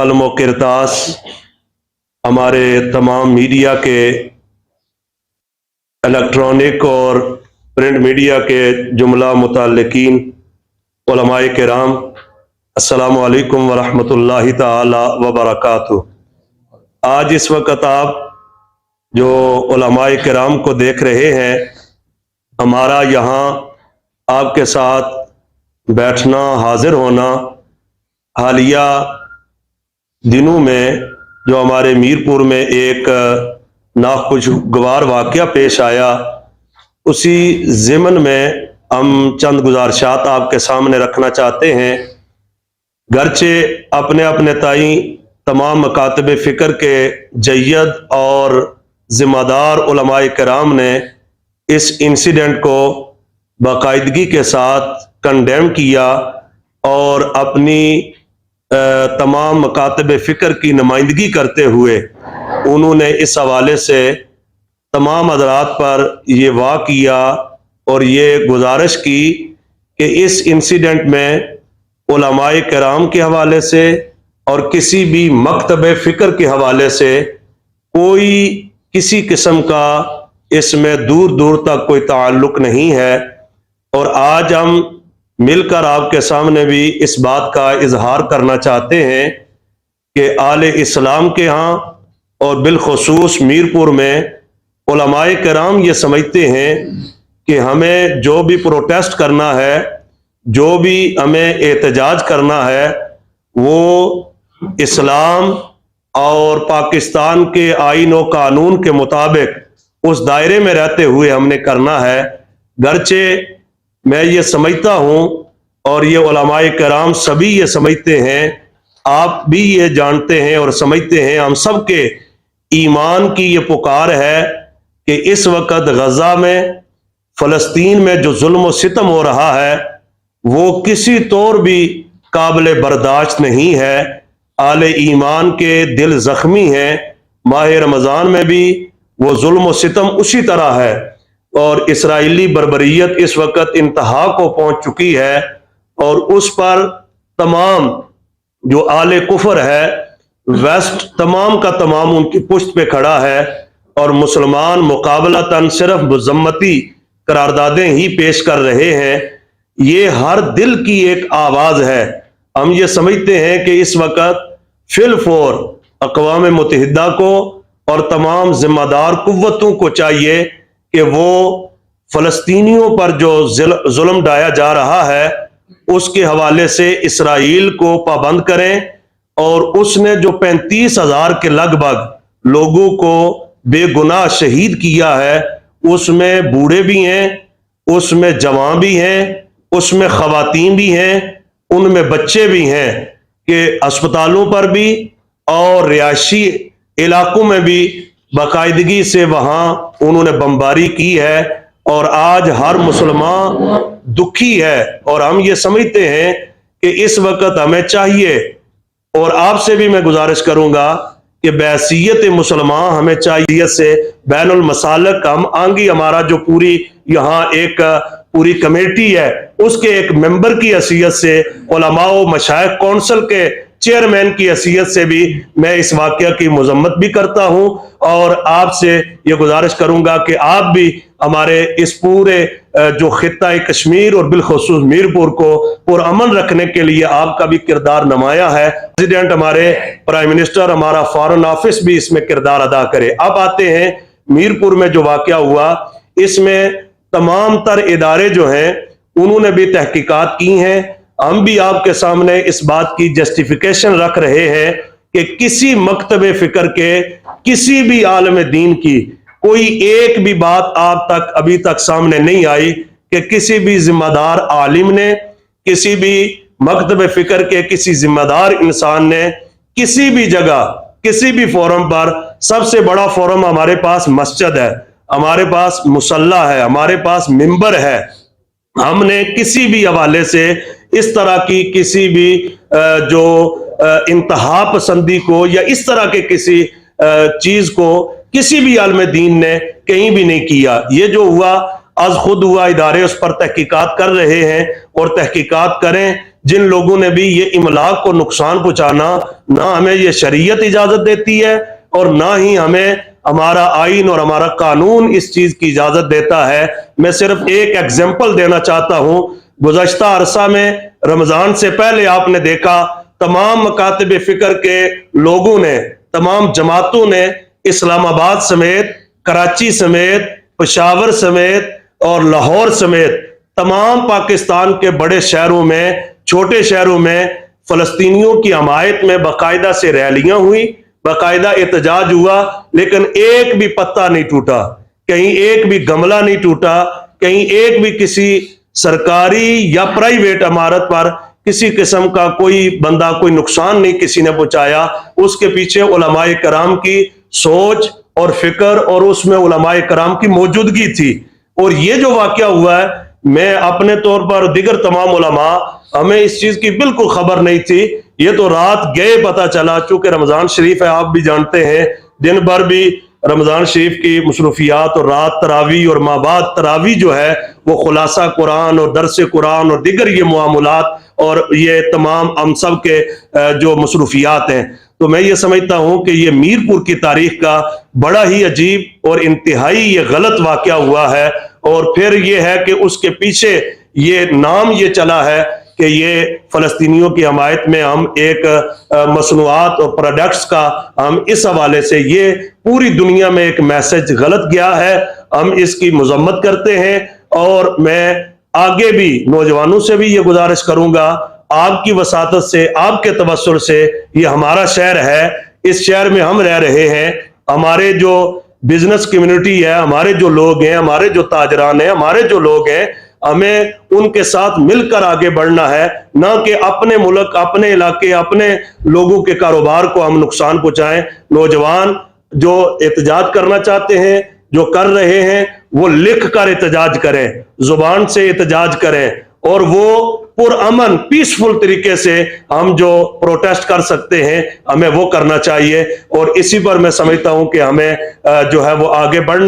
कलम व किरतास हमारे तमाम मीडिया के इलेक्ट्रॉनिक और प्रिंट मीडिया के जुमला मुताल्लिकीन उलमाए किराम, अस्सलामु अलैकुम व रहमतुल्लाहि ताला व बरकातुहू। आज इस वक्त आप जो उलमाए किराम को देख रहे हैं, हमारा यहाँ आपके साथ बैठना, हाजिर होना हालिया दिनों में जो हमारे मीरपुर में एक नाखुशगवार वाक़या पेश आया, उसी ज़िमन में हम चंद गुजारिशात आपके सामने रखना चाहते हैं। गरचे अपने अपने ताई तमाम मकातब फ़िक्र के जय्यद और ज़िम्मेदार उलमाए किराम ने इस इंसिडेंट को बाकायदगी के साथ कंडेम किया और अपनी तमाम मकातब फ़िक्र की नुमाइंदगी करते हुए उन्होंने इस हवाले से तमाम हज़रात पर ये वाक़या और ये गुजारिश की कि इस इंसिडेंट में उलमाए किराम के हवाले से और किसी भी मकतब फ़िक्र के हवाले से कोई किसी किस्म का इसमें दूर दूर तक कोई ताल्लुक नहीं है। और आज हम मिलकर आपके सामने भी इस बात का इजहार करना चाहते हैं कि आले इस्लाम के यहाँ और बिलखुसूस मीरपुर में उलमाए किराम ये समझते हैं कि हमें जो भी प्रोटेस्ट करना है, जो भी हमें एहतजाज करना है, वो इस्लाम और पाकिस्तान के आईन व कानून के मुताबिक उस दायरे में रहते हुए हमने करना है। गरचे मैं ये समझता हूँ और ये उलमाए किराम सभी ये समझते हैं, आप भी ये जानते हैं और समझते हैं, हम सब के ईमान की ये पुकार है कि इस वक्त गजा में, फ़लस्तीन में जो जुल्म व सितम हो रहा है वो किसी तौर भी काबिल बर्दाश्त नहीं है। आले ईमान के दिल जख्मी हैं। माह रमज़ान में भी वो जुल्म व सितम उसी तरह है और इसराइली बर्बरियत इस वक्त इंतहा को पहुंच चुकी है और उस पर तमाम जो आले कुफर है, वेस्ट तमाम का तमाम उनकी पुश्त पे खड़ा है और मुसलमान मुकाबलतन सिर्फ मजम्मती करारदादें ही पेश कर रहे हैं। ये हर दिल की एक आवाज़ है। हम ये समझते हैं कि इस वक्त फिलफोर अक़वाम मुत्तहिदा को और तमाम जिम्मेदार कुव्वतों को चाहिए कि वो फ़लस्तीनियों पर जो जुल्म ढाया जा रहा है उसके हवाले से इसराइल को पाबंद करें और उसने जो 35,000 के लगभग लोगों को बेगुनाह शहीद किया है, उसमें बूढ़े भी हैं, उसमें जवान भी हैं, उसमें ख़वातीन भी हैं, उनमें बच्चे भी हैं, कि अस्पतालों पर भी और रिहायशी इलाकों में भी बाकायदगी से वहाँ उन्होंने बमबारी की है और आज हर मुसलमान दुखी है। और हम ये समझते हैं कि इस वक्त हमें चाहिए, और आपसे भी मैं गुजारिश करूंगा कि बहैसियत मुसलमान हमें चाहिए से बैनुल मसालक हम आंगी, हमारा जो पूरी यहाँ एक पूरी कमेटी है उसके एक मेंबर की हैसियत से, उलमा व मशाइख कौंसिल के चेयरमैन की हैसियत से भी मैं इस वाक़या की मजम्मत भी करता हूं और आपसे ये गुजारिश करूंगा कि आप भी हमारे इस पूरे जो खित्ता कश्मीर और बिलखुसूस मीरपुर को पुरअमन रखने के लिए आपका भी किरदार नुमाया है। प्रेसिडेंट, हमारे प्राइम मिनिस्टर, हमारा फॉरेन ऑफिस भी इसमें किरदार अदा करे। अब आते हैं मीरपुर में जो वाक़या हुआ, इसमें तमाम तर इदारे जो हैं उन्होंने भी तहकीकात की हैं। हम भी आपके सामने इस बात की जस्टिफिकेशन रख रहे हैं कि किसी मकतब फ़िक्र के, किसी भी आलम दीन की कोई एक भी बात आप तक अभी तक सामने नहीं आई कि किसी भी जिम्मेदार आलिम ने, किसी भी मकतब फ़िक्र के किसी जिम्मेदार इंसान ने किसी भी जगह, किसी भी फोरम पर, सबसे बड़ा फोरम हमारे पास मस्जिद है, हमारे पास मुसल्ला है, हमारे पास मिंबर है, हमने किसी भी हवाले से इस तरह की किसी भी जो इंतहा पसंदी को या इस तरह के किसी चीज को किसी भी आलम दीन ने कहीं भी नहीं किया। ये जो हुआ आज खुद हुआ, इदारे उस पर तहकीकात कर रहे हैं और तहकीकात करें। जिन लोगों ने भी ये इमलाक को नुकसान पहुंचाना, ना हमें ये शरीयत इजाजत देती है और ना ही हमें हमारा आइन और हमारा कानून इस चीज की इजाजत देता है। मैं सिर्फ एक एग्जाम्पल देना चाहता हूं। गुज़श्ता अरसा में रमजान से पहले आपने देखा तमाम मकातब फिक्र के लोगों ने, तमाम जमातों ने इस्लामाबाद समेत, कराची समेत, पेशावर समेत और लाहौर समेत तमाम पाकिस्तान के बड़े शहरों में, छोटे शहरों में फलस्तीनियों की हमायत में बाकायदा से रैलियां हुई, बाकायदा एहतजाज हुआ, लेकिन एक भी पत्ता नहीं टूटा, कहीं एक भी गमला नहीं टूटा, कहीं एक भी किसी सरकारी या प्राइवेट इमारत पर किसी किस्म का कोई बंदा कोई नुकसान नहीं किसी ने पहुंचाया। उसके पीछे उलमाए कराम की सोच और फिक्र और उसमें उलमाए कराम की मौजूदगी थी। और ये जो वाकया हुआ है, मैं अपने तौर पर दिगर तमाम उलमा, हमें इस चीज की बिल्कुल खबर नहीं थी। ये तो रात गए पता चला, चूंकि रमजान शरीफ है, आप भी जानते हैं, दिन भर भी रमजान शरीफ की मसरूफियात और रात तरावी और माबाद तरावी जो है वो खुलासा कुरान और दरस कुरान और दिगर ये मामूलात और ये तमाम हम सब के जो मसरूफियात हैं। तो मैं ये समझता हूं कि ये मीरपुर की तारीख का बड़ा ही अजीब और इंतहाई ये गलत वाकया हुआ है। और फिर ये है कि उसके पीछे ये नाम ये चला है कि ये फलस्तीनियों की हमायत में हम एक मसनूआत और प्रोडक्ट्स का हम इस हवाले से ये पूरी दुनिया में एक मैसेज गलत गया है, हम इसकी मजम्मत करते हैं। और मैं आगे भी नौजवानों से भी ये गुजारिश करूंगा, आपकी वसातत से, आपके तवस्सुल से, ये हमारा शहर है, इस शहर में हम रह रहे हैं, हमारे जो बिजनेस कम्युनिटी है, हमारे जो लोग हैं, हमारे जो ताजरान हैं, हमारे जो लोग हैं, हमें उनके साथ मिलकर आगे बढ़ना है, ना कि अपने मुल्क, अपने इलाके, अपने लोगों के कारोबार को हम नुकसान पहुंचाएं। नौजवान जो एहतजाज करना चाहते हैं, जो कर रहे हैं, वो लिख कर एहतजाज करें, जुबान से एहतजाज करें, और वो पुरअमन पीसफुल तरीके से हम जो प्रोटेस्ट कर सकते हैं हमें वो करना चाहिए। और इसी पर मैं समझता हूं कि हमें जो है वो आगे बढ़ना